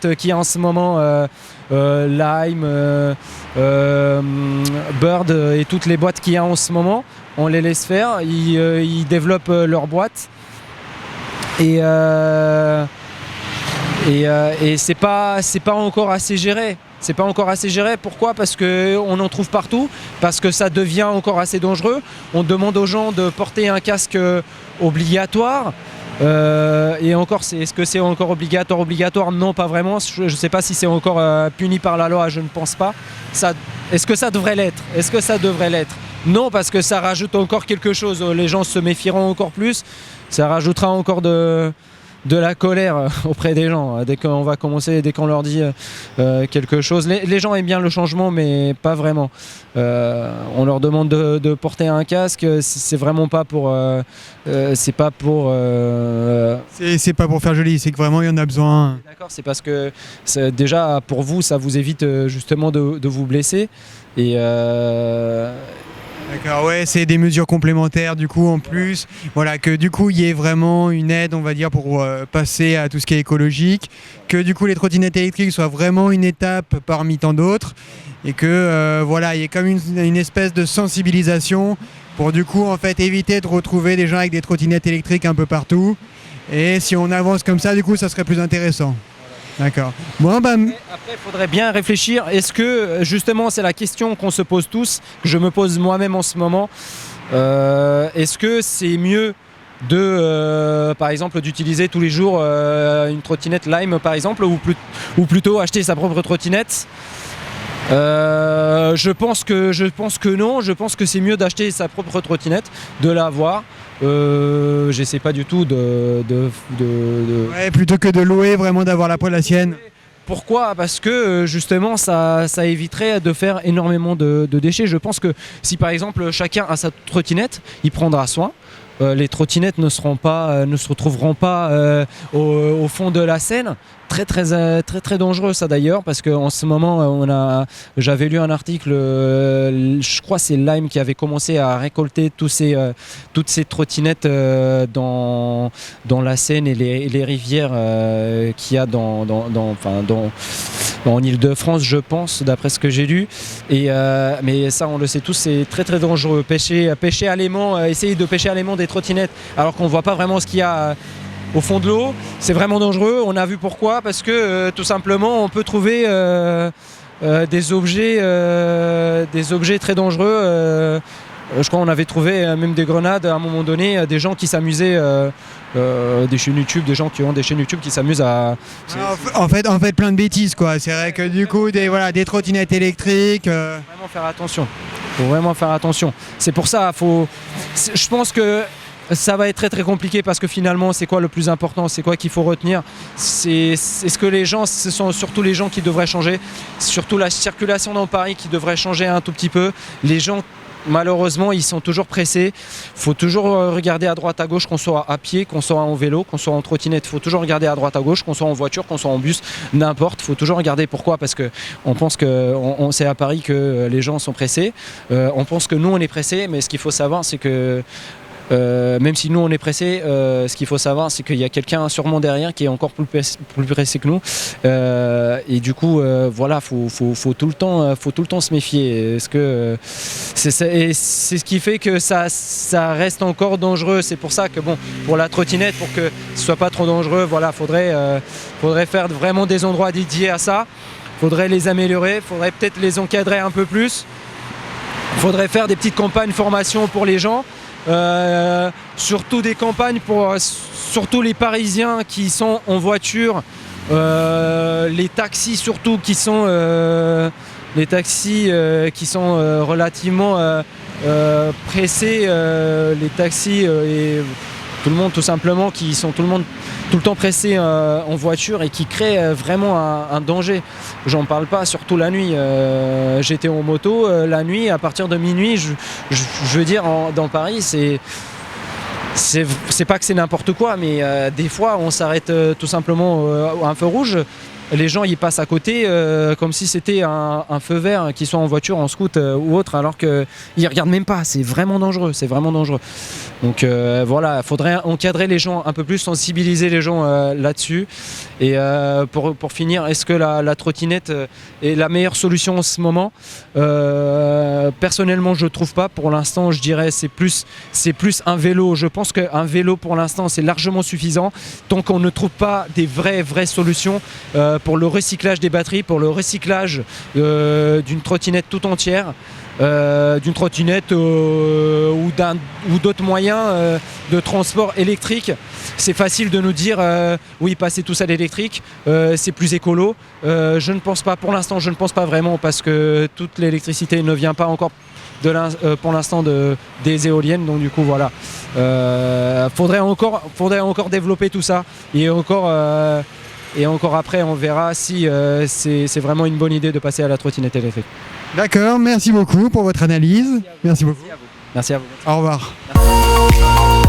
boîtes qu'il y a en ce moment, Lime, Bird et toutes les boîtes qu'il y a en ce moment, on les laisse faire, ils développent leurs boîtes et c'est pas encore assez géré. C'est pas encore assez géré. Pourquoi ? Parce qu'on en trouve partout, parce que ça devient encore assez dangereux. On demande aux gens de porter un casque obligatoire. Et encore, est-ce que c'est encore obligatoire ? Non, pas vraiment. Je ne sais pas si c'est encore puni par la loi, je ne pense pas. Est-ce que ça devrait l'être ? Non, parce que ça rajoute encore quelque chose. Les gens se méfieront encore plus. Ça rajoutera encore de la colère auprès des gens dès qu'on leur dit quelque chose. Les gens aiment bien le changement, mais pas vraiment. On leur demande de porter un casque, c'est vraiment pas pour c'est pas pour faire joli, c'est que vraiment il y en a besoin. D'accord, c'est parce que déjà pour vous ça vous évite justement de vous blesser et D'accord, ouais, c'est des mesures complémentaires du coup en plus, voilà, que du coup il y ait vraiment une aide, on va dire, pour passer à tout ce qui est écologique, que du coup les trottinettes électriques soient vraiment une étape parmi tant d'autres, et que voilà, il y ait comme une espèce de sensibilisation pour du coup en fait éviter de retrouver des gens avec des trottinettes électriques un peu partout, et si on avance comme ça, du coup ça serait plus intéressant. D'accord. Bon, après, il faudrait bien réfléchir. Est-ce que, justement, c'est la question qu'on se pose tous, que je me pose moi-même en ce moment. Est-ce que c'est mieux par exemple, d'utiliser tous les jours une trottinette Lime, par exemple, ou plutôt acheter sa propre trottinette ? Je pense que non. Je pense que c'est mieux d'acheter sa propre trottinette, de l'avoir. J'essaie pas du tout Ouais, plutôt que de louer, vraiment d'avoir la sienne. Pourquoi ? Parce que justement ça éviterait de faire énormément de déchets. Je pense que si par exemple chacun a sa trottinette, il prendra soin. Les trottinettes ne se retrouveront pas au fond de la Seine. Très dangereux ça d'ailleurs, parce qu'en ce moment j'avais lu un article, je crois que c'est Lime qui avait commencé à récolter toutes ces trottinettes dans la Seine et les rivières qu'il y a en Île-de-France, je pense, d'après ce que j'ai lu. Mais ça, on le sait tous, c'est très dangereux. Pêcher à l'aimant, essayer de pêcher à l'aimant des trottinettes alors qu'on ne voit pas vraiment ce qu'il y a au fond de l'eau, c'est vraiment dangereux. On a vu pourquoi, parce que tout simplement on peut trouver des objets très dangereux. Je crois qu'on avait trouvé même des grenades à un moment donné, des gens qui s'amusaient, des chaînes YouTube, des gens qui ont des chaînes YouTube qui s'amusent à... En fait plein de bêtises quoi. C'est vrai que du coup des trottinettes électriques... Vraiment faire attention. Faut vraiment faire attention. C'est pour ça, je pense que ça va être très compliqué, parce que finalement c'est quoi le plus important, c'est quoi qu'il faut retenir, est-ce que les gens, ce sont surtout les gens qui devraient changer, surtout la circulation dans Paris qui devrait changer un tout petit peu. Les gens malheureusement ils sont toujours pressés, faut toujours regarder à droite à gauche, qu'on soit à pied, qu'on soit en vélo, qu'on soit en trottinette, faut toujours regarder à droite à gauche, qu'on soit en voiture, qu'on soit en bus, n'importe, faut toujours regarder. Pourquoi ? Parce que on pense que c'est à Paris que les gens sont pressés, on pense que nous on est pressés, mais ce qu'il faut savoir c'est que même si nous on est pressé, ce qu'il faut savoir c'est qu'il y a quelqu'un sûrement derrière qui est encore plus pressé que nous, et du coup voilà, faut tout le temps se méfier. Est-ce que c'est ce qui fait que ça reste encore dangereux. C'est pour ça que bon, pour la trottinette, pour que ce soit pas trop dangereux, voilà, faudrait faire vraiment des endroits dédiés à ça, faudrait les améliorer, faudrait peut-être les encadrer un peu plus, faudrait faire des petites campagnes formation pour les gens. Surtout des campagnes pour surtout les Parisiens qui sont en voiture, les taxis surtout qui sont relativement pressés, les taxis et tout le monde tout simplement qui sont tout le temps pressés en voiture et qui créent vraiment un danger. J'en parle pas, surtout la nuit. J'étais en moto la nuit, à partir de minuit, je veux dire, dans Paris, c'est pas que c'est n'importe quoi, mais des fois on s'arrête tout simplement à un feu rouge. les gens y passent à côté comme si c'était un feu vert, qu'ils soient en voiture, en scoot ou autre, alors qu'ils ne regardent même pas. C'est vraiment dangereux, c'est vraiment dangereux. Donc voilà, il faudrait encadrer les gens un peu plus, sensibiliser les gens là-dessus. Et pour finir, est-ce que la trottinette est la meilleure solution en ce moment? Personnellement, je ne trouve pas. Pour l'instant, je dirais c'est plus un vélo. Je pense qu'un vélo, pour l'instant, c'est largement suffisant. Tant qu'on ne trouve pas des vraies solutions pour le recyclage des batteries, pour le recyclage d'une trottinette tout entière, d'une trottinette ou d'autres moyens de transport électrique. C'est facile de nous dire oui, passer tout ça à l'électrique, c'est plus écolo. Je ne pense pas, pour l'instant, je ne pense pas vraiment, parce que toute l'électricité ne vient pas encore pour l'instant des éoliennes. Donc du coup voilà, faudrait encore développer tout ça, et encore après on verra si c'est vraiment une bonne idée de passer à la trottinette électrique. D'accord, merci beaucoup pour votre analyse. Merci beaucoup. Merci à vous. Au revoir. Merci.